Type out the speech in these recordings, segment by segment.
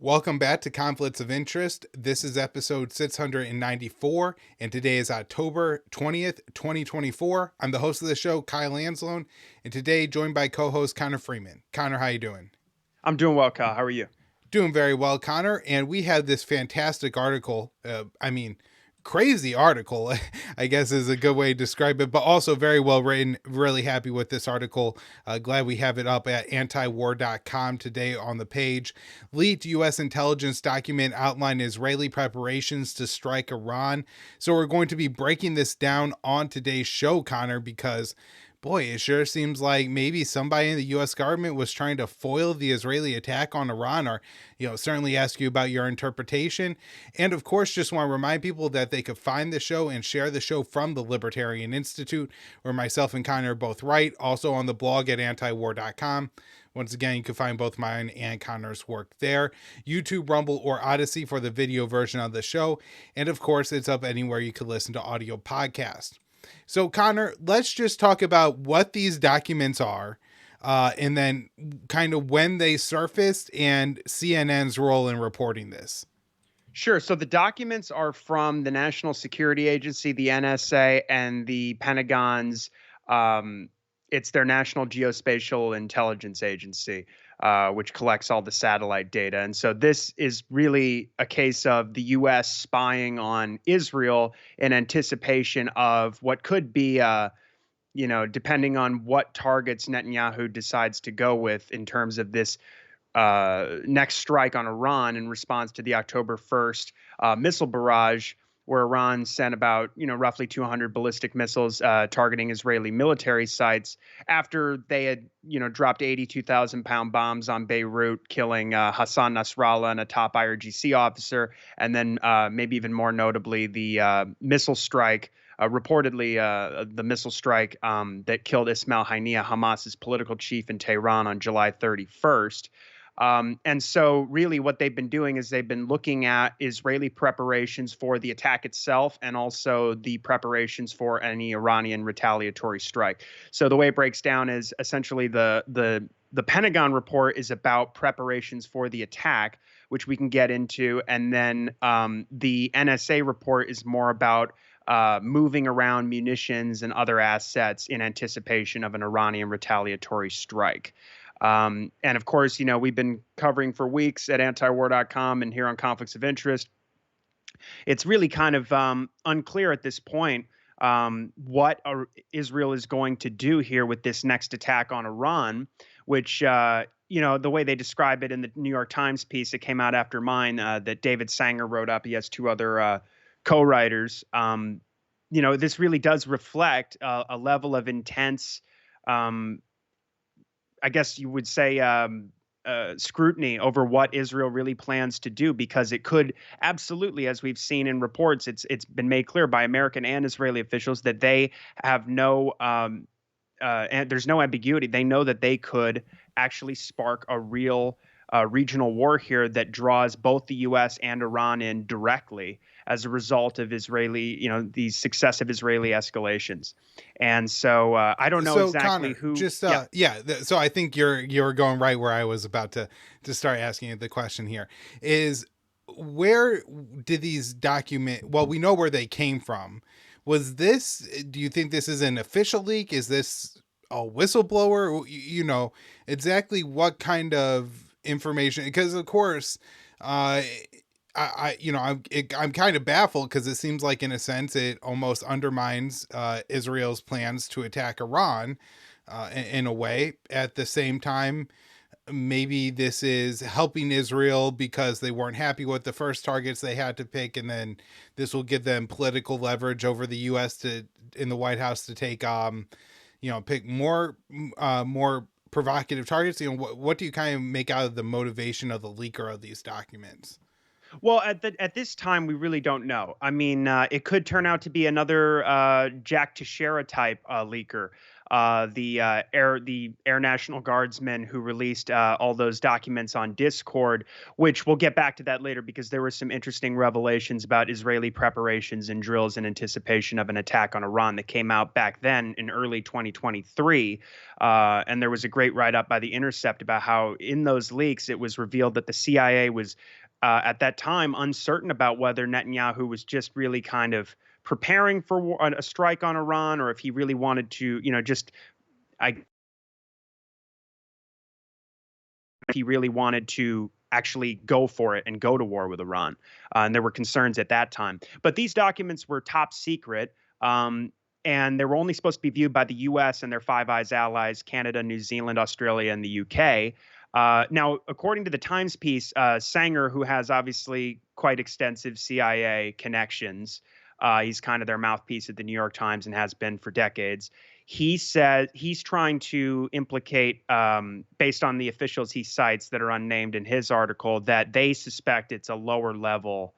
Welcome back to Conflicts of Interest. This is episode 694, and today is October 20th, 2024. I'm the host of the show, Kyle Anzalone, and today joined by co-host Connor Freeman. Connor, how you doing? I'm doing well, Kyle. How are you? Doing very well, Connor, and we had this fantastic article. Crazy article, I guess is a good way to describe it, but also very well written. Really happy with this article. Glad we have it up at antiwar.com today on the page. Leaked U.S. intelligence document outline Israeli preparations to strike Iran. So we're going to be breaking this down on today's show, Connor, because boy, it sure seems like maybe somebody in the U.S. government was trying to foil the Israeli attack on Iran, or, certainly ask you about your interpretation. And of course, just want to remind people that they could find the show and share the show from the Libertarian Institute, where myself and Connor both write, also on the blog at antiwar.com. Once again, you can find both mine and Connor's work there. YouTube, Rumble, or Odysee for the video version of the show. And of course, it's up anywhere you could listen to audio podcasts. So, Connor, let's just talk about what these documents are, and then kind of when they surfaced and CNN's role in reporting this. Sure. So the documents are from the National Security Agency, the NSA, and the Pentagon's. It's their National Geospatial Intelligence Agency, which collects all the satellite data. And so this is really a case of the U.S. spying on Israel in anticipation of what could be depending on what targets Netanyahu decides to go with in terms of this next strike on Iran in response to the October 1st missile barrage, where Iran sent about, roughly 200 ballistic missiles targeting Israeli military sites after they had, dropped 82,000-pound bombs on Beirut, killing Hassan Nasrallah and a top IRGC officer, and then maybe even more notably, the missile strike. Reportedly, the missile strike that killed Ismail Haniyeh, Hamas's political chief in Tehran on July 31st. And so really what they've been doing is they've been looking at Israeli preparations for the attack itself and also the preparations for any Iranian retaliatory strike. So the way it breaks down is essentially the Pentagon report is about preparations for the attack, which we can get into. And then the NSA report is more about moving around munitions and other assets in anticipation of an Iranian retaliatory strike. And of course, we've been covering for weeks at antiwar.com and here on Conflicts of Interest. It's really kind of unclear at this point what Israel is going to do here with this next attack on Iran, which, the way they describe it in the New York Times piece that came out after mine that David Sanger wrote up. He has two other co-writers. This really does reflect a level of intense I guess you would say, scrutiny over what Israel really plans to do, because it could absolutely, as we've seen in reports, it's been made clear by American and Israeli officials that they have no, and there's no ambiguity. They know that they could actually spark a real regional war here that draws both the U.S. and Iran in directly as a result of these successive Israeli escalations. And so I don't know exactly Connor, who. So I think you're going right where I was about to start asking you the question here is, where did these well, we know where they came from. Do you think this is an official leak? Is this a whistleblower? Exactly what kind of information? Because of course, I'm kind of baffled, because it seems like in a sense it almost undermines Israel's plans to attack Iran in a way. At the same time, maybe this is helping Israel because they weren't happy with the first targets they had to pick, and then this will give them political leverage over the U.S. in the White House to take pick more provocative targets. What do you kind of make out of the motivation of the leaker of these documents? Well, at this time, we really don't know. I mean, it could turn out to be another Jack Teixeira type leaker. the Air National Guardsmen who released all those documents on Discord, which we'll get back to that later because there were some interesting revelations about Israeli preparations and drills in anticipation of an attack on Iran that came out back then in early 2023. And there was a great write-up by The Intercept about how in those leaks it was revealed that the CIA was at that time uncertain about whether Netanyahu was just really kind of preparing for a strike on Iran, or if he really wanted to, just I if he really wanted to actually go for it and go to war with Iran. And there were concerns at that time. But these documents were top secret. And they were only supposed to be viewed by the U.S. and their Five Eyes allies, Canada, New Zealand, Australia, and the U.K. Now, according to the Times piece, Sanger, who has obviously quite extensive CIA connections, he's kind of their mouthpiece at the New York Times and has been for decades. He said he's trying to implicate, based on the officials he cites that are unnamed in his article, that they suspect it's a lower level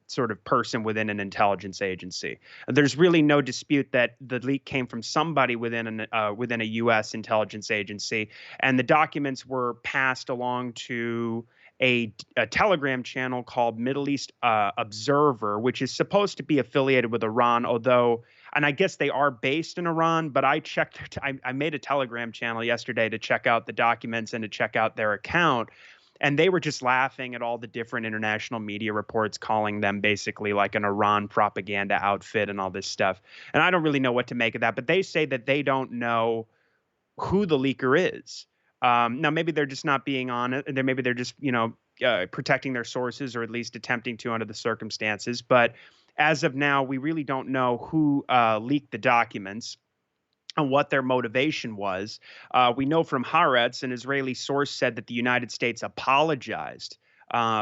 sort of person within an intelligence agency. There's really no dispute that the leak came from somebody within a U.S. intelligence agency, and the documents were passed along to a Telegram channel called Middle East Observer, which is supposed to be affiliated with Iran, although, and I guess they are based in Iran, but I checked, I made a Telegram channel yesterday to check out the documents and to check out their account. And they were just laughing at all the different international media reports, calling them basically like an Iran propaganda outfit and all this stuff. And I don't really know what to make of that, but they say that they don't know who the leaker is. Now, maybe they're just not being honest. Maybe they're just, protecting their sources, or at least attempting to under the circumstances. But as of now, we really don't know who leaked the documents and what their motivation was. We know from Haaretz, an Israeli source said that the United States apologized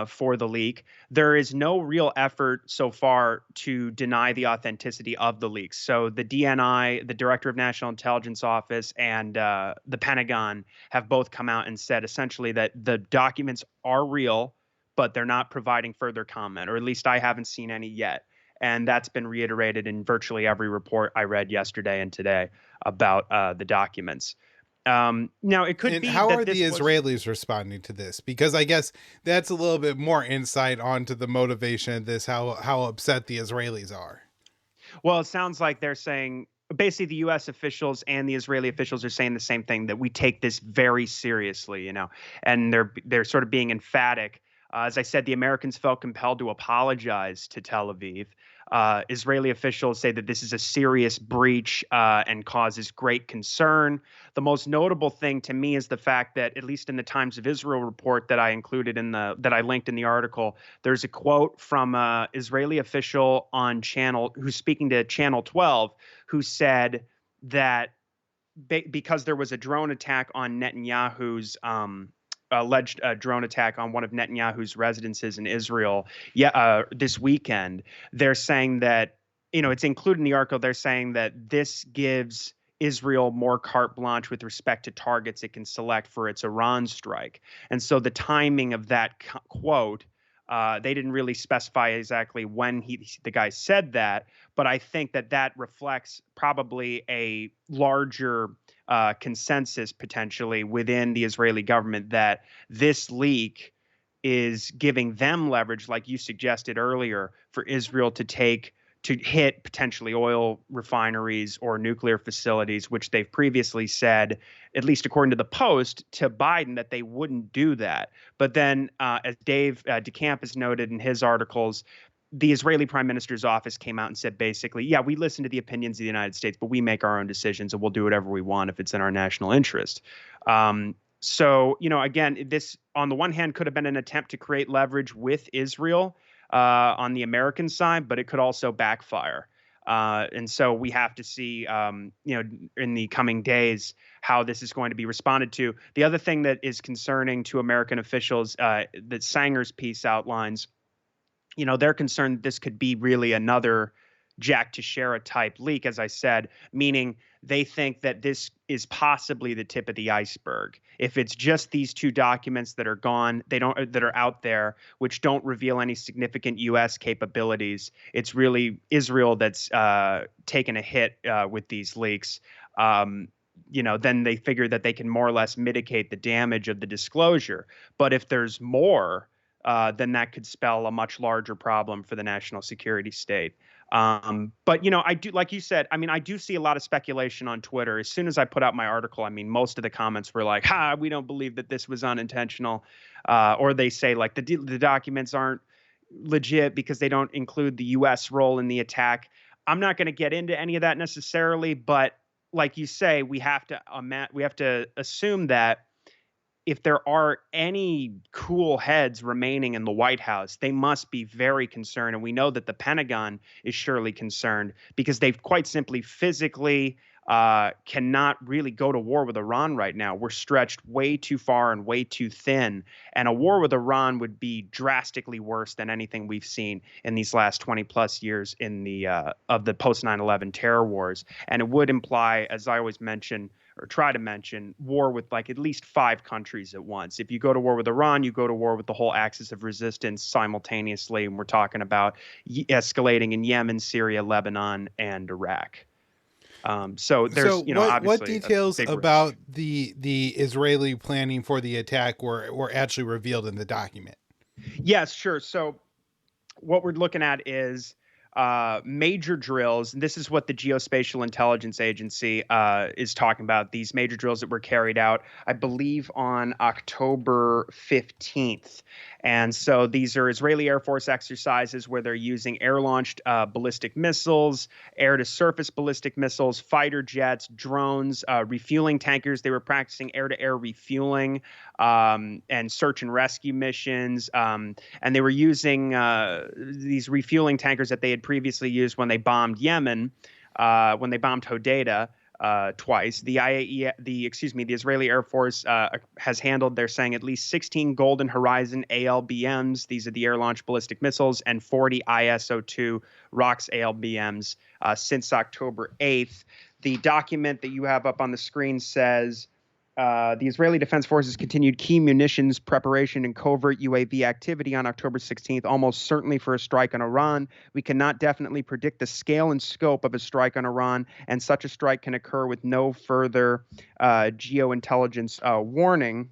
for the leak. There is no real effort so far to deny the authenticity of the leaks. So the DNI, the Director of National Intelligence Office, and the Pentagon have both come out and said essentially that the documents are real, but they're not providing further comment, or at least I haven't seen any yet. And that's been reiterated in virtually every report I read yesterday and today about the documents. Now, it could be how that are the Israelis responding to this? Because I guess that's a little bit more insight onto the motivation of this, how upset the Israelis are. Well, it sounds like they're saying basically the U.S. officials and the Israeli officials are saying the same thing, that we take this very seriously, and they're sort of being emphatic. As I said, the Americans felt compelled to apologize to Tel Aviv. Israeli officials say that this is a serious breach and causes great concern. The most notable thing to me is the fact that, at least in the Times of Israel report that I included that I linked in the article, there's a quote from an Israeli official on who's speaking to Channel 12, who said that because there was a drone attack on Netanyahu's alleged drone attack on one of Netanyahu's residences in Israel this weekend. They're saying that, it's included in the article. They're saying that this gives Israel more carte blanche with respect to targets it can select for its Iran strike. And so the timing of that quote, they didn't really specify exactly when the guy said that, but I think that reflects probably a larger consensus potentially within the Israeli government that this leak is giving them leverage, like you suggested earlier, for Israel to hit potentially oil refineries or nuclear facilities, which they've previously said, at least according to the Post, to Biden, that they wouldn't do that. But then, as Dave DeCamp has noted in his articles, the Israeli Prime Minister's office came out and said basically, yeah, we listen to the opinions of the United States, but we make our own decisions and we'll do whatever we want if it's in our national interest. So, again, this on the one hand could have been an attempt to create leverage with Israel on the American side, but it could also backfire. And so we have to see, in the coming days, how this is going to be responded to. The other thing that is concerning to American officials that Sanger's piece outlines, they're concerned this could be really another Jack Teixeira type leak, as I said, meaning they think that this is possibly the tip of the iceberg. If it's just these two documents that are that are out there, which don't reveal any significant U.S. capabilities, it's really Israel that's taken a hit with these leaks. um, then they figure that they can more or less mitigate the damage of the disclosure. But if there's more, then that could spell a much larger problem for the national security state. But I do, like you said, I mean, I do see a lot of speculation on Twitter. As soon as I put out my article, I mean, most of the comments were like, "Ha, we don't believe that this was unintentional," or they say like the documents aren't legit because they don't include the U.S. role in the attack. I'm not going to get into any of that necessarily, but like you say, we have to assume that if there are any cool heads remaining in the White House, they must be very concerned. And we know that the Pentagon is surely concerned because they've quite simply physically cannot really go to war with Iran right now. We're stretched way too far and way too thin. And a war with Iran would be drastically worse than anything we've seen in these last 20 plus years in the of the post 9/11 terror wars. And it would imply, as I always mention, or try to mention, war with like at least 5 countries at once. If you go to war with Iran, you go to war with the whole axis of resistance simultaneously. And we're talking about escalating in Yemen, Syria, Lebanon, and Iraq. So there's, So what obviously a details big risk. about the Israeli planning for the attack were actually revealed in the document? Yes, sure. So what we're looking at is major drills. And this is what the Geospatial Intelligence Agency is talking about. These major drills that were carried out, I believe, on October 15th. And so these are Israeli Air Force exercises where they're using air-launched ballistic missiles, air-to-surface ballistic missiles, fighter jets, drones, refueling tankers. They were practicing air-to-air refueling and search and rescue missions. And they were using these refueling tankers that they had previously used when they bombed Yemen, when they bombed Hodeidah twice. The Israeli Air Force has handled, they're saying, at least 16 Golden Horizon ALBMs. These are the air-launched ballistic missiles, and 40 ISO-2 ROX ALBMs since October 8th. The document that you have up on the screen says, the Israeli Defense Forces continued key munitions preparation and covert UAV activity on October 16th, almost certainly for a strike on Iran. We cannot definitely predict the scale and scope of a strike on Iran, and such a strike can occur with no further geointelligence warning.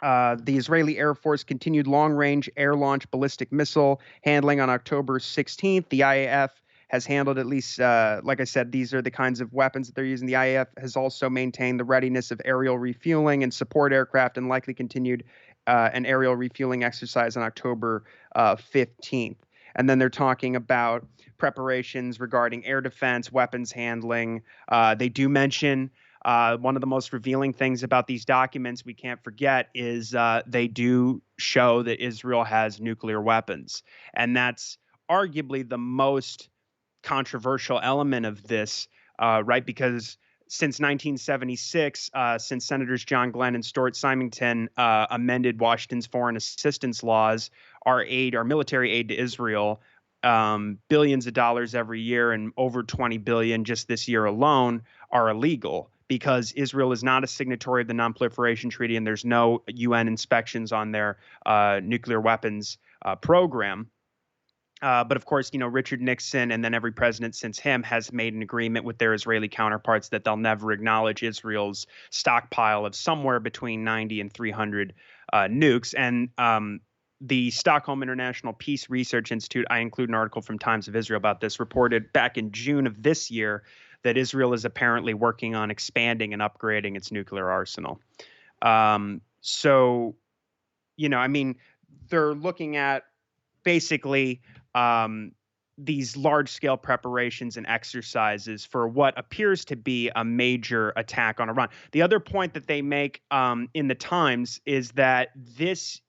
The Israeli Air Force continued long-range air-launched ballistic missile handling on October 16th. The IAF has handled at least, like I said, these are the kinds of weapons that they're using. The IAF has also maintained the readiness of aerial refueling and support aircraft, and likely continued an aerial refueling exercise on October 15th. And then they're talking about preparations regarding air defense, weapons handling. They do mention one of the most revealing things about these documents we can't forget is they do show that Israel has nuclear weapons. And that's arguably the most controversial element of this, right? Because since 1976, since Senators John Glenn and Stuart Symington amended Washington's foreign assistance laws, our military aid to Israel, billions of dollars every year and over 20 billion just this year alone, are illegal because Israel is not a signatory of the Non-Proliferation Treaty and there's no UN inspections on their nuclear weapons program. But of course, Richard Nixon and then every president since him has made an agreement with their Israeli counterparts that they'll never acknowledge Israel's stockpile of somewhere between 90 and 300 nukes. And the Stockholm International Peace Research Institute, I include an article from Times of Israel about this, reported back in June of this year that Israel is apparently working on expanding and upgrading its nuclear arsenal. So, I mean, they're looking at basically these large-scale preparations and exercises for what appears to be a major attack on Iran. The other point that they make in the Times is that this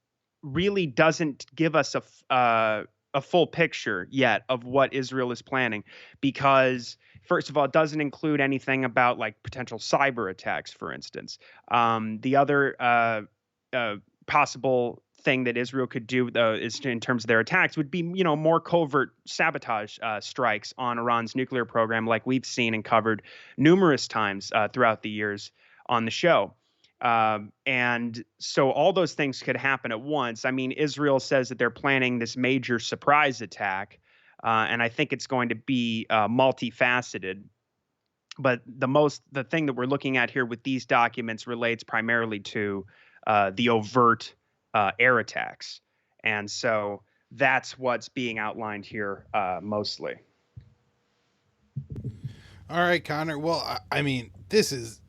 really doesn't give us a full picture yet of what Israel is planning, because first of all, it doesn't include anything about like potential cyber attacks, for instance. The other possible thing that Israel could do is in terms of their attacks would be, more covert sabotage strikes on Iran's nuclear program, like we've seen and covered numerous times throughout the years on the show. And so all those things could happen at once. I mean, Israel says that they're planning this major surprise attack, and I think it's going to be multifaceted. But the thing that we're looking at here with these documents relates primarily to the overt air attacks, and so that's what's being outlined here mostly. All right, Connor. Well, I mean, this is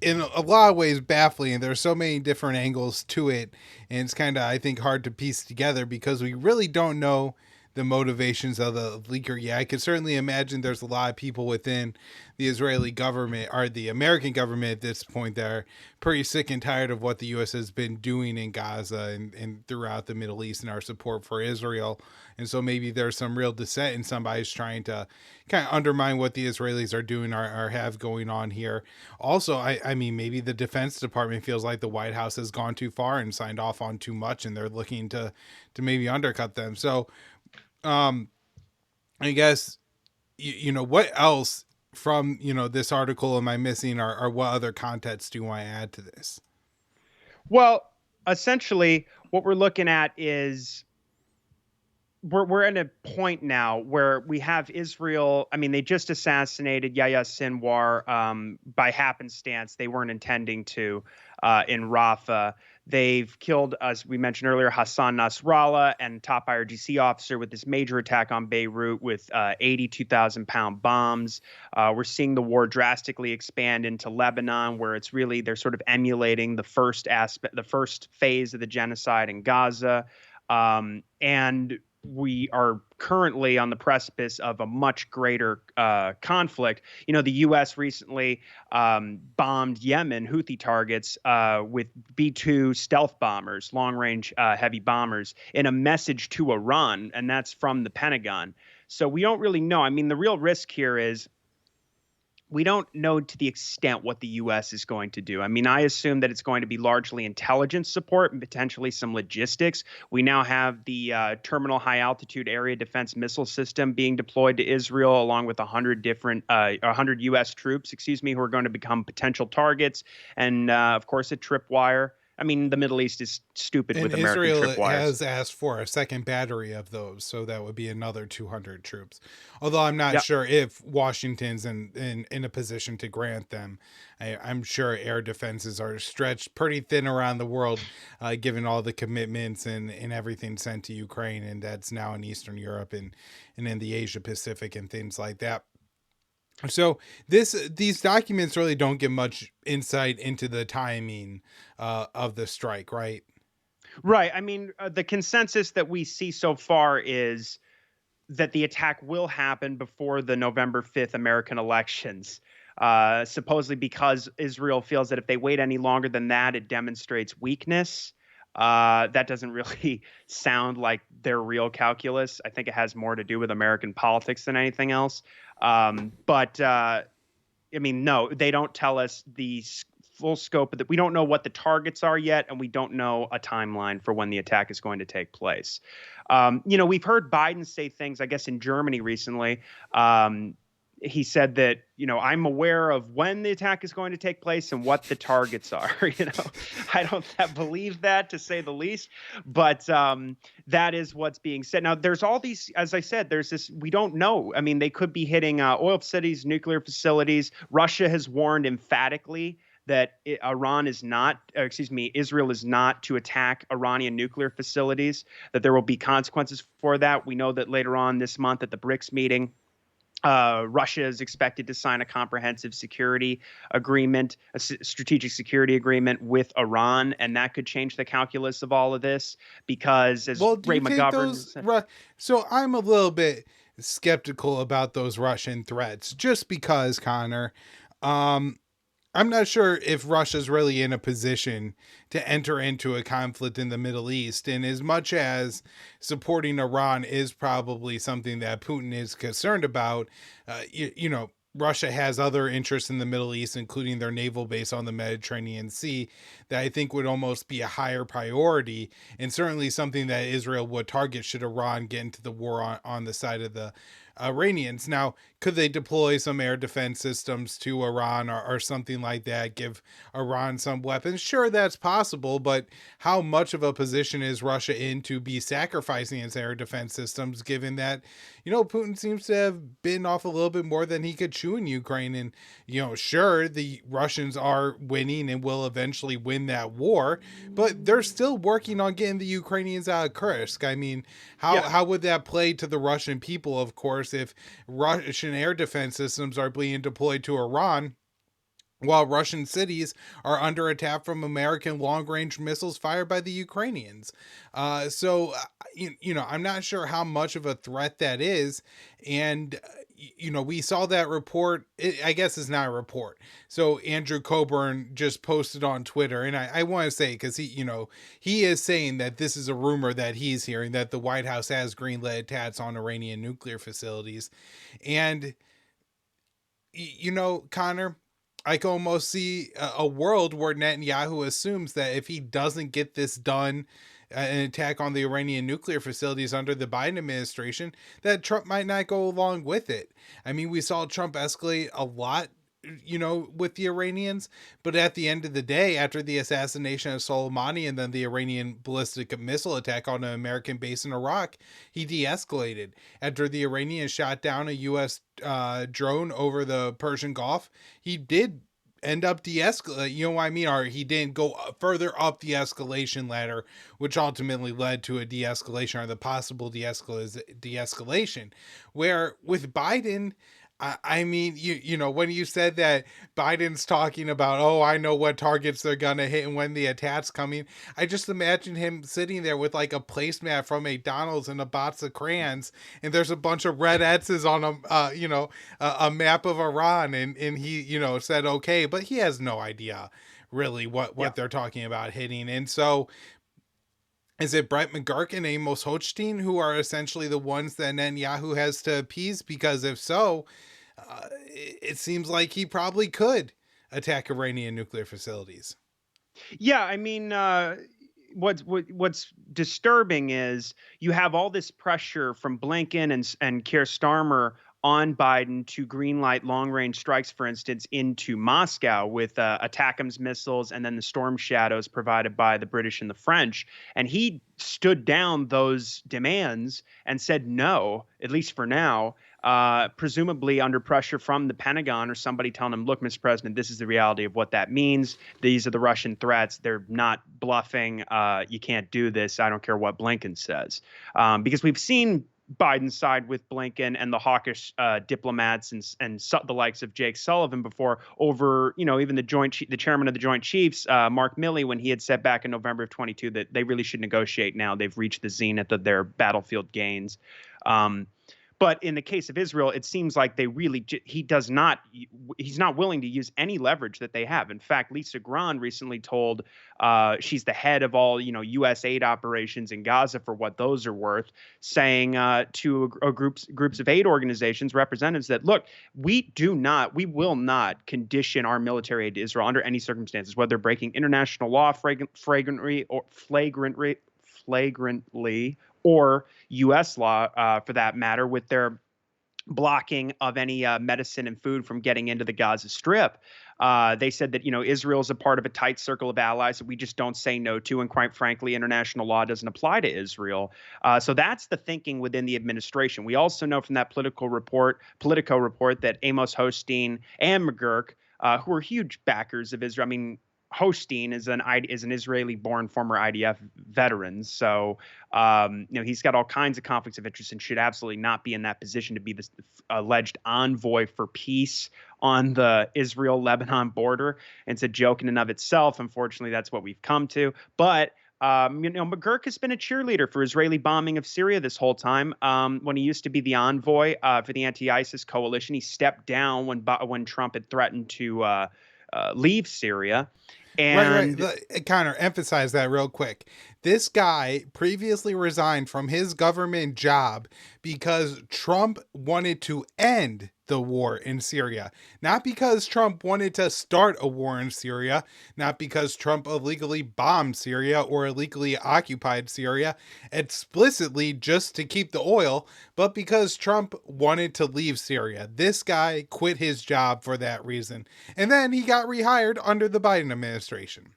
in a lot of ways baffling. There's so many different angles to it, and it's kind of, I think, hard to piece together because we really don't know the motivations of the leaker. Yeah, I could certainly imagine there's a lot of people within the Israeli government or the American government at this point that are pretty sick and tired of what the U.S. has been doing in Gaza and throughout the Middle East and our support for Israel. And so maybe there's some real dissent and somebody's trying to kind of undermine what the Israelis are doing or have going on here. Also, I mean, maybe the Defense Department feels like the White House has gone too far and signed off on too much, and they're looking to maybe undercut them. So, um, I guess what else from this article am I missing, or what other context do you want to add to this? Well, essentially, what we're looking at is we're at a point now where we have Israel. I mean, they just assassinated Yahya Sinwar by happenstance. They weren't intending to in Rafah. They've killed, as we mentioned earlier, Hassan Nasrallah and top IRGC officer with this major attack on Beirut with 82,000-pound bombs. We're seeing the war drastically expand into Lebanon, where it's really they're sort of emulating the first phase of the genocide in Gaza. And we are currently on the precipice of a much greater conflict. The U.S. recently bombed Yemen Houthi targets with B-2 stealth bombers, long-range heavy bombers, in a message to Iran, and that's from the Pentagon. So we don't really know. I mean, the real risk here is we don't know to the extent what the U.S. is going to do. I mean, I assume that it's going to be largely intelligence support and potentially some logistics. We now have the Terminal High Altitude Area Defense Missile System being deployed to Israel, along with 100 U.S. troops, who are going to become potential targets, and of course a tripwire. I mean, the Middle East is stupid And with American Israel tripwires. has asked for a second battery of those, so that would be another 200 troops. Although I'm not sure if Washington's in a position to grant them. I'm sure air defenses are stretched pretty thin around the world, given all the commitments and everything sent to Ukraine, and that's now in Eastern Europe and in the Asia Pacific and things like that. So these documents really don't give much insight into the timing of the strike, right? Right. I mean, the consensus that we see so far is that the attack will happen before the November 5th American elections, supposedly because Israel feels that if they wait any longer than that, it demonstrates weakness. That doesn't really sound like their real calculus. I think it has more to do with American politics than anything else. But I mean, no, they don't tell us the full scope of that. We don't know what the targets are yet, and we don't know a timeline for when the attack is going to take place. We've heard Biden say things, I guess, in Germany recently. He said that, I'm aware of when the attack is going to take place and what the targets are. I don't believe that, to say the least, but that is what's being said. Now, there's all these, as I said, there's this, we don't know. I mean, they could be hitting oil facilities, nuclear facilities. Russia has warned emphatically that Israel is not to attack Iranian nuclear facilities, that there will be consequences for that. We know that later on this month at the BRICS meeting, Russia is expected to sign a comprehensive security agreement, a strategic security agreement with Iran, and that could change the calculus of all of this because, as Ray McGovern... So I'm a little bit skeptical about those Russian threats, just because, Connor, I'm not sure if Russia's really in a position to enter into a conflict in the Middle East. And as much as supporting Iran is probably something that Putin is concerned about, Russia has other interests in the Middle East, including their naval base on the Mediterranean Sea, that I think would almost be a higher priority, and certainly something that Israel would target should Iran get into the war on the side of the Iranians. Now, could they deploy some air defense systems to Iran, or something like that, give Iran some weapons? Sure, that's possible, but how much of a position is Russia in to be sacrificing its air defense systems, given that, Putin seems to have bitten off a little bit more than he could chew in Ukraine? And, sure, the Russians are winning and will eventually win that war, but they're still working on getting the Ukrainians out of Kursk. I mean, Yeah. how would that play to the Russian people, of course, if Russian air defense systems are being deployed to Iran, while Russian cities are under attack from American long-range missiles fired by the Ukrainians? I'm not sure how much of a threat that is. And, we saw that report. I guess it's not a report. So Andrew Coburn just posted on Twitter, and I want to say, because he is saying that this is a rumor that he's hearing, that the White House has greenlit attacks on Iranian nuclear facilities. And, Connor, I can almost see a world where Netanyahu assumes that if he doesn't get this done, an attack on the Iranian nuclear facilities under the Biden administration, that Trump might not go along with it. I mean, we saw Trump escalate a lot, with the Iranians, but at the end of the day, after the assassination of Soleimani and then the Iranian ballistic missile attack on an American base in Iraq, he de-escalated. After the Iranians shot down a U.S. Drone over the Persian Gulf, he did end up de-escalate, or he didn't go further up the escalation ladder, which ultimately led to a de-escalation, or the possible de-escalation. Where with Biden, I mean, when you said that Biden's talking about, oh, I know what targets they're gonna hit and when the attack's coming, I just imagine him sitting there with like a placemat from McDonald's and a box of crayons, and there's a bunch of red X's on a map of Iran, and he, said okay, but he has no idea really what Yeah. they're talking about hitting. And so, is it Brett McGurk and Amos Hochstein who are essentially the ones that Netanyahu has to appease? Because if so, it seems like he probably could attack Iranian nuclear facilities. Yeah, I mean, what's disturbing is you have all this pressure from Blinken and Keir Starmer on Biden to greenlight long-range strikes, for instance, into Moscow with ATACMS missiles and then the Storm Shadows provided by the British and the French. And he stood down those demands and said no, at least for now, presumably under pressure from the Pentagon or somebody telling him, look, Mr. President, this is the reality of what that means. These are the Russian threats. They're not bluffing. You can't do this. I don't care what Blinken says. Because we've seen Biden's side with Blinken and the hawkish diplomats and the likes of Jake Sullivan before over, even the chairman of the Joint Chiefs, Mark Milley, when he had said back in November of 22 that they really should negotiate now. They've reached the zenith of their battlefield gains. But in the case of Israel, it seems like he's not willing to use any leverage that they have. In fact, Lisa Grahn recently told, she's the head of all, U.S. aid operations in Gaza for what those are worth, saying to groups of aid organizations, representatives, that, look, we will not condition our military aid to Israel under any circumstances, whether breaking international law flagrantly or U.S. law, for that matter, with their blocking of any medicine and food from getting into the Gaza Strip. They said that, Israel is a part of a tight circle of allies that we just don't say no to. And quite frankly, international law doesn't apply to Israel. So that's the thinking within the administration. We also know from that Politico report that Amos Hochstein and McGurk, who are huge backers of Israel. I mean, Hochstein is an Israeli-born former IDF veteran, so he's got all kinds of conflicts of interest and should absolutely not be in that position to be the alleged envoy for peace on the Israel-Lebanon border. And it's a joke in and of itself. Unfortunately, that's what we've come to. But McGurk has been a cheerleader for Israeli bombing of Syria this whole time. When he used to be the envoy for the anti-ISIS coalition, he stepped down when Trump had threatened to leave Syria. And right. Connor, emphasize that real quick. This guy previously resigned from his government job because Trump wanted to end the war in Syria. Not because Trump wanted to start a war in Syria, not because Trump illegally bombed Syria or illegally occupied Syria, explicitly just to keep the oil, but because Trump wanted to leave Syria. This guy quit his job for that reason. And then he got rehired under the Biden administration.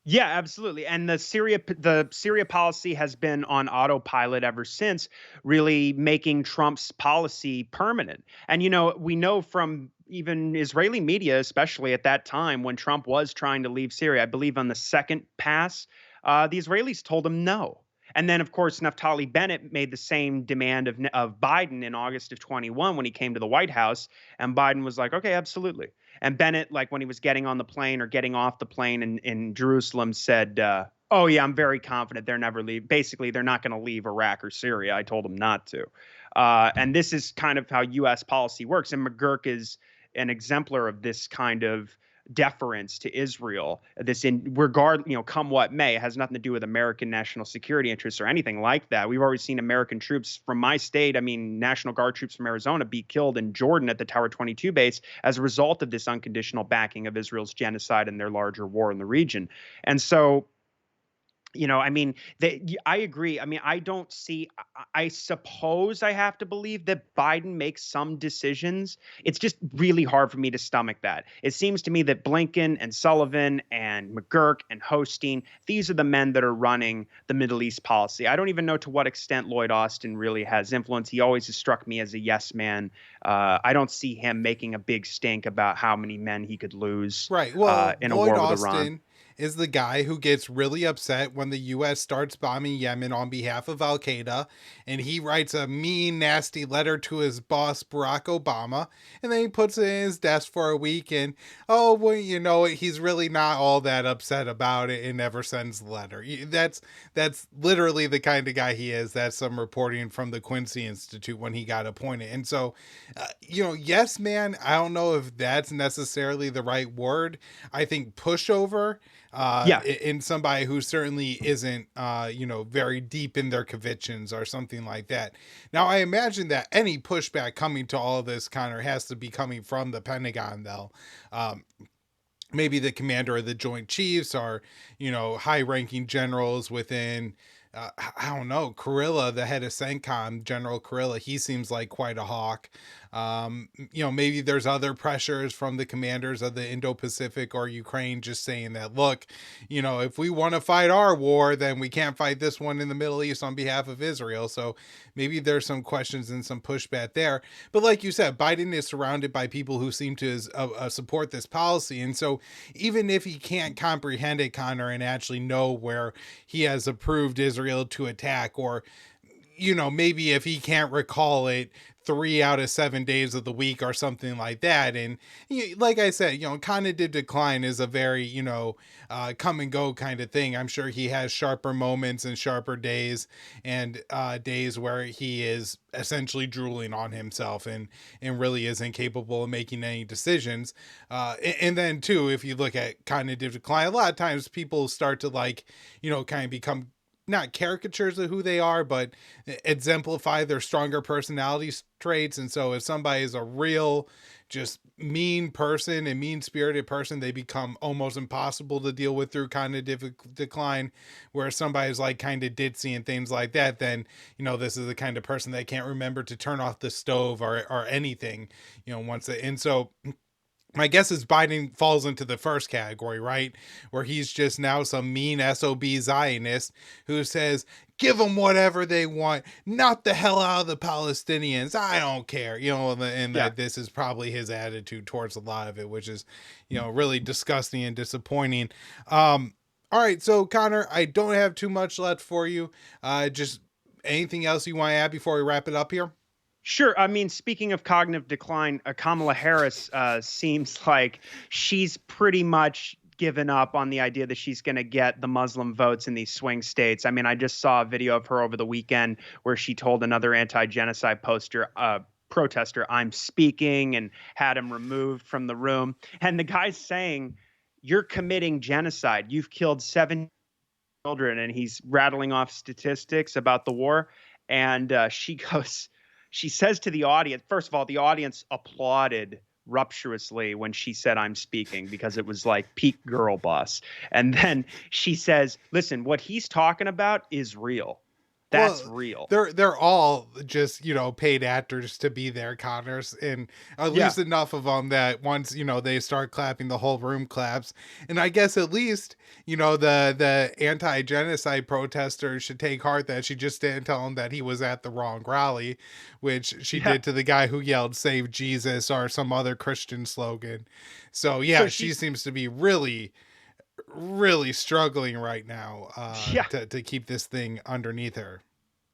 Yeah, absolutely. And the Syria policy has been on autopilot ever since, really making Trump's policy permanent. And we know from even Israeli media, especially at that time when Trump was trying to leave Syria, I believe on the second pass, the Israelis told him no. And then, of course, Naftali Bennett made the same demand of Biden in August of 21 when he came to the White House. And Biden was like, okay, absolutely. And Bennett, like when he was getting on the plane or getting off the plane in Jerusalem, said, "Oh yeah, I'm very confident they're never leave. Basically, they're not going to leave Iraq or Syria. I told them not to." And this is kind of how U.S. policy works. And McGurk is an exemplar of this kind of deference to Israel. This in regard, come what may, it has nothing to do with American national security interests or anything like that. We've already seen American troops from my state, I mean, National Guard troops from Arizona, be killed in Jordan at the Tower 22 base as a result of this unconditional backing of Israel's genocide and their larger war in the region. And so, I mean, I agree. I mean, I don't see, I suppose I have to believe that Biden makes some decisions. It's just really hard for me to stomach that. It seems to me that Blinken and Sullivan and McGurk and Hosteen, these are the men that are running the Middle East policy. I don't even know to what extent Lloyd Austin really has influence. He always has struck me as a yes man. I don't see him making a big stink about how many men he could lose Right. Well, in a Lloyd war with Iran. Austin is the guy who gets really upset when the U.S. starts bombing Yemen on behalf of Al Qaeda, and he writes a mean, nasty letter to his boss, Barack Obama, and then he puts it in his desk for a week, and oh, well, he's really not all that upset about it and never sends the letter. That's literally the kind of guy he is. That's some reporting from the Quincy Institute when he got appointed. And so, yes, man, I don't know if that's necessarily the right word. I think pushover Yeah. in somebody who certainly isn't, very deep in their convictions or something like that. Now, I imagine that any pushback coming to all of this, Connor, has to be coming from the Pentagon, though. Maybe the commander of the Joint Chiefs or, high-ranking generals within, I don't know, Kurilla, the head of CENTCOM, General Kurilla, he seems like quite a hawk. Maybe there's other pressures from the commanders of the Indo-Pacific or Ukraine just saying that, look, if we want to fight our war, then we can't fight this one in the Middle East on behalf of Israel. So maybe there's some questions and some pushback there. But like you said, Biden is surrounded by people who seem to support this policy. And so even if he can't comprehend it, Connor, and actually know where he has approved Israel to attack, or maybe if he can't recall it 3 out of 7 days of the week or something like that. And like I said, cognitive decline is a very, come and go kind of thing. I'm sure he has sharper moments and sharper days and days where he is essentially drooling on himself and really isn't capable of making any decisions. And then too, if you look at cognitive decline, a lot of times people start to kind of become not caricatures of who they are, but exemplify their stronger personality traits. And so if somebody is a real just mean person and mean-spirited person, they become almost impossible to deal with through cognitive decline. Where somebody's like kind of ditzy and things like that, then this is the kind of person that can't remember to turn off the stove or anything, once it. And so my guess is Biden falls into the first category, right? Where he's just now some mean SOB Zionist who says, give them whatever they want, knock the hell out of the Palestinians. I don't care, and that this is probably his attitude towards a lot of it, which is, really disgusting and disappointing. All right. So Connor, I don't have too much left for you. Just anything else you want to add before we wrap it up here? Sure. I mean, speaking of cognitive decline, Kamala Harris seems like she's pretty much given up on the idea that she's going to get the Muslim votes in these swing states. I mean, I just saw a video of her over the weekend where she told another anti-genocide protester, I'm speaking, and had him removed from the room. And the guy's saying, you're committing genocide. You've killed 7 children. And he's rattling off statistics about the war. And she goes, she says to the audience, first of all, the audience applauded rupturously when she said I'm speaking because it was like peak girl boss. And then she says, listen, what he's talking about is real. That's Well, real. they're all just, paid actors to be there, Connors, and at Yeah. least enough of them that once, they start clapping, the whole room claps. And I guess at least, the anti-genocide protesters should take heart that she just didn't tell him that he was at the wrong rally, which she Yeah. did to the guy who yelled "Save Jesus" or some other Christian slogan. So So yeah, she she, seems to be really, really struggling right now, yeah. to keep this thing underneath her.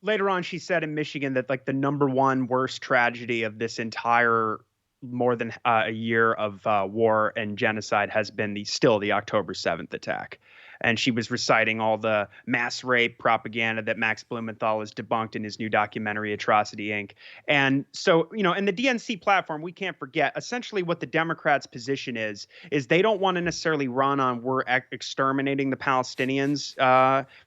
Later on, she said in Michigan that like the number one worst tragedy of this entire more than a year of war and genocide has been the October 7th attack. And she was reciting all the mass rape propaganda that Max Blumenthal has debunked in his new documentary, Atrocity Inc. And so, in the DNC platform, we can't forget essentially what the Democrats' position is they don't want to necessarily run on we're exterminating the Palestinians,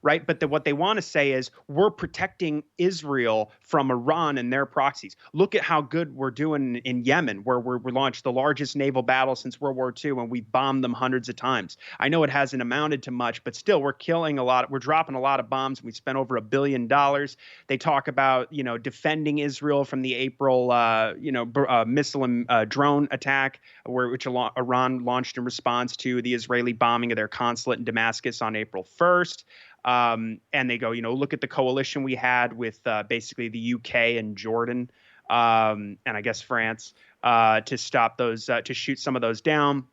right? But what they want to say is we're protecting Israel from Iran and their proxies. Look at how good we're doing in Yemen, where we launched the largest naval battle since World War II, and we've bombed them hundreds of times. I know it hasn't amounted to much, but still, we're killing a lot. We're dropping a lot of bombs. We spent over $1 billion. They talk about defending Israel from the April missile and drone attack, which Iran launched in response to the Israeli bombing of their consulate in Damascus on April 1st. And they go, look at the coalition we had with basically the UK and Jordan, and I guess France, to stop those, to shoot some of those down.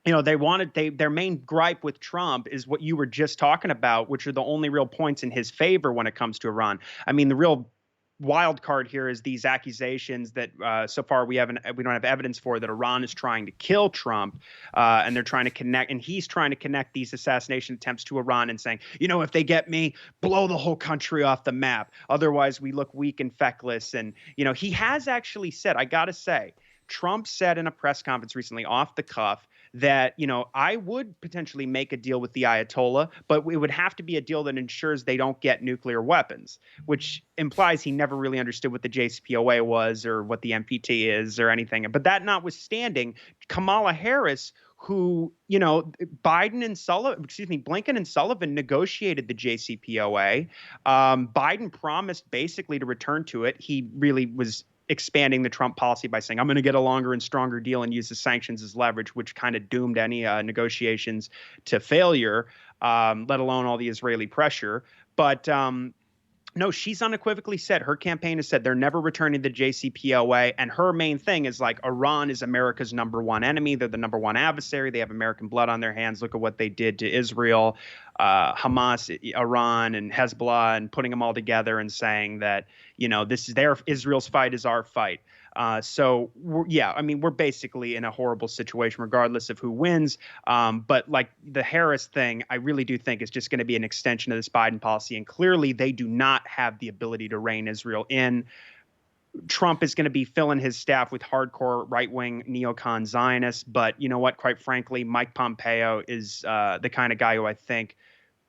Their main gripe with Trump is what you were just talking about, which are the only real points in his favor when it comes to Iran. I mean, the real wild card here is these accusations that so far we don't have evidence for, that Iran is trying to kill Trump, and they're trying to connect, and he's trying to connect these assassination attempts to Iran and saying, if they get me, blow the whole country off the map. Otherwise, we look weak and feckless. And he has actually said, I gotta say, Trump said in a press conference recently, off the cuff, that I would potentially make a deal with the Ayatollah, but it would have to be a deal that ensures they don't get nuclear weapons, which implies he never really understood what the JCPOA was or what the NPT is or anything. But that notwithstanding, Kamala Harris, who Blinken and Sullivan negotiated the JCPOA. Biden promised basically to return to it. He really was expanding the Trump policy by saying, I'm going to get a longer and stronger deal and use the sanctions as leverage, which kind of doomed any negotiations to failure, let alone all the Israeli pressure. But no, she's unequivocally said, her campaign has said they're never returning the JCPOA. And her main thing is like, Iran is America's number one enemy. They're the number one adversary. They have American blood on their hands. Look at what they did to Israel, Hamas, Iran, and Hezbollah, and putting them all together and saying that, this is Israel's fight is our fight. So we're basically in a horrible situation, regardless of who wins. But like the Harris thing, I really do think is just going to be an extension of this Biden policy. And clearly they do not have the ability to rein Israel in. Trump is going to be filling his staff with hardcore right-wing neocon Zionists. But you know what? Quite frankly, Mike Pompeo is the kind of guy who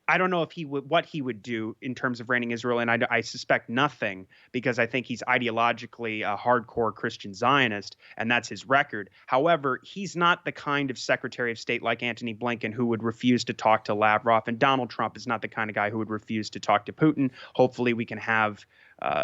I don't know if what he would do in terms of reining Israel, and I suspect nothing, because I think he's ideologically a hardcore Christian Zionist, and that's his record. However, he's not the kind of Secretary of State like Antony Blinken who would refuse to talk to Lavrov, and Donald Trump is not the kind of guy who would refuse to talk to Putin. Hopefully, we can have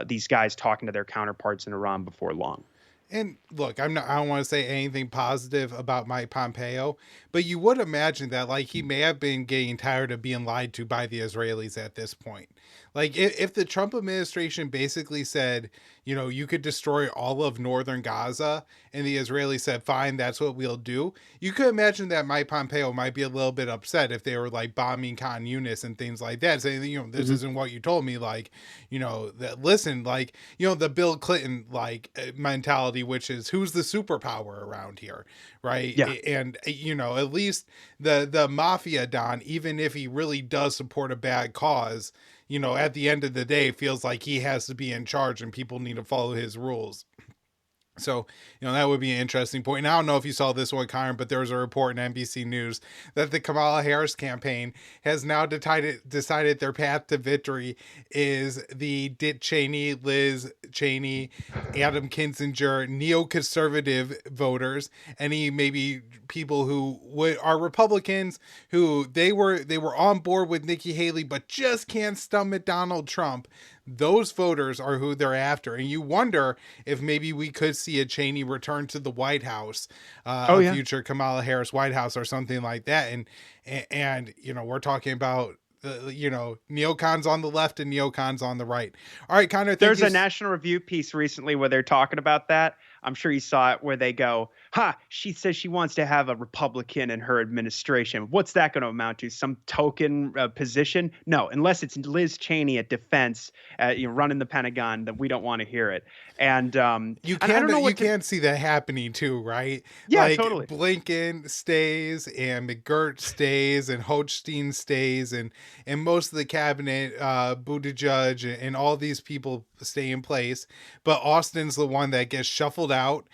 these guys talking to their counterparts in Iran before long. And look, I don't want to say anything positive about Mike Pompeo, but you would imagine that like he may have been getting tired of being lied to by the Israelis at this point. Like if the Trump administration basically said, you could destroy all of northern Gaza, and the Israelis said, fine, that's what we'll do. You could imagine that Mike Pompeo might be a little bit upset if they were like bombing Khan Yunis and things like that, saying, this isn't what you told me. Like, that listen, like, the Bill Clinton mentality, which is who's the superpower around here, right? Yeah. And at least the mafia don, even if he really does support a bad cause, at the end of the day feels like he has to be in charge and people need to follow his rules. So, that would be an interesting point. And I don't know if you saw this one, Connor, but there was a report in NBC News that the Kamala Harris campaign has now decided their path to victory is the Dick Cheney, Liz Cheney, Adam Kinzinger, neoconservative voters, any maybe people who are Republicans who they were on board with Nikki Haley but just can't stomach Donald Trump. Those voters are who they're after, and you wonder if maybe we could see a Cheney return to the White House, Oh a yeah. future Kamala Harris White House or something like that. And we're talking about neocons on the left and neocons on the right. All right, Connor, thank There's you. a National Review piece recently where they're talking about that. I'm sure you saw it, where they go, "Ha, she says she wants to have a Republican in her administration. What's that going to amount to? Some token position? No, unless it's Liz Cheney at Defense, running the Pentagon, then we don't want to hear it." And I don't know You what to. can see that happening too, right? Yeah, Like totally. Blinken stays and McGirt stays and Hochstein stays and most of the cabinet, Buttigieg and all these people stay in place, but Austin's the one that gets shuffled out.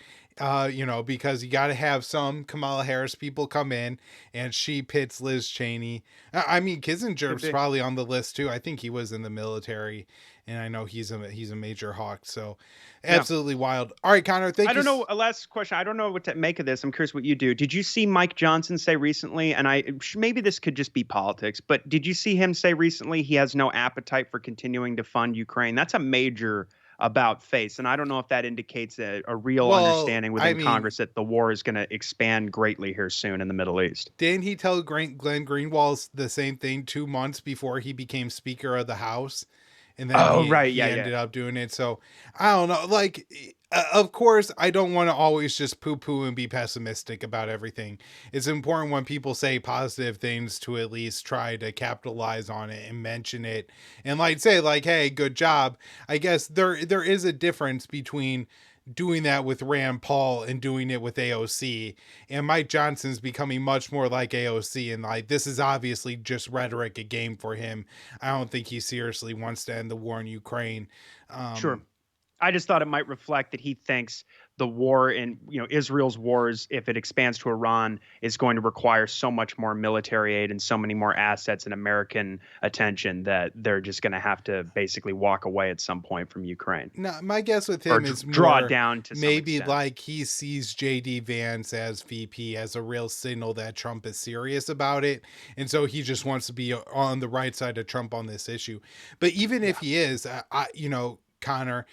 Because you got to have some Kamala Harris people come in, and she pits Liz Cheney. I mean, Could Kissinger's be. probably on the list too. I think he was in the military, and I know he's a major hawk. So, Yeah. absolutely wild. All right, Connor, thank I you. don't know. A last question. I don't know what to make of this. I'm curious what you do. Did you see Mike Johnson say recently? And maybe this could just be politics, but did you see him say recently he has no appetite for continuing to fund Ukraine? That's a major about face, and I don't know if that indicates a real Well, understanding I within mean, Congress that the war is going to expand greatly here soon in the Middle East. didn't he tell Glenn Greenwald the same thing 2 months before he became Speaker of the House? And then Oh, he right. he Yeah, yeah. ended up doing it. So I don't know. Like, of course, I don't want to always just poo poo and be pessimistic about everything. It's important when people say positive things to at least try to capitalize on it and mention it and like say like, hey, good job. I guess there is a difference between doing that with Rand Paul and doing it with AOC. And Mike Johnson's becoming much more like AOC. And like, this is obviously just rhetoric, a game for him. I don't think he seriously wants to end the war in Ukraine. Sure. Um, I just thought it might reflect that he thinks the war in, Israel's wars, if it expands to Iran, is going to require so much more military aid and so many more assets and American attention that they're just going to have to basically walk away at some point from Ukraine, now, my guess with or him is draw it more down to some maybe extent. like he sees JD Vance as VP as a real signal that Trump is serious about it. And so he just wants to be on the right side of Trump on this issue. But even if Yeah. he is, Connor,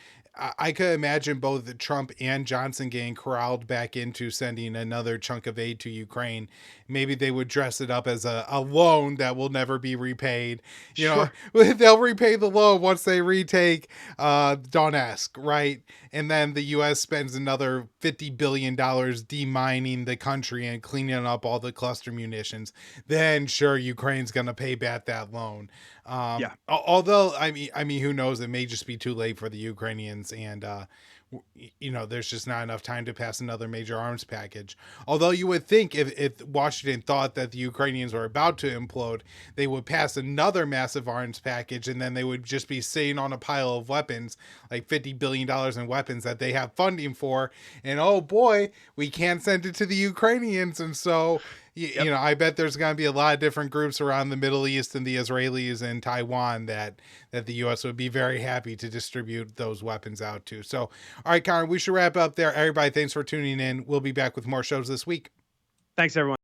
I could imagine both Trump and Johnson getting corralled back into sending another chunk of aid to Ukraine. Maybe they would dress it up as a loan that will never be repaid. Sure. They'll repay the loan once they retake Donetsk, right? And then the U.S. spends another $50 billion demining the country and cleaning up all the cluster munitions. Then, sure, Ukraine's going to pay back that loan. Yeah. Although, I mean, who knows? It may just be too late for the Ukrainians, and there's just not enough time to pass another major arms package. Although you would think if Washington thought that the Ukrainians were about to implode, they would pass another massive arms package, and then they would just be sitting on a pile of weapons, like $50 billion in weapons that they have funding for, and oh boy, we can't send it to the Ukrainians, and so Yep. I bet there's going to be a lot of different groups around the Middle East and the Israelis and Taiwan that the U.S. would be very happy to distribute those weapons out to. So, all right, Connor, we should wrap up there. Everybody, thanks for tuning in. We'll be back with more shows this week. Thanks, everyone.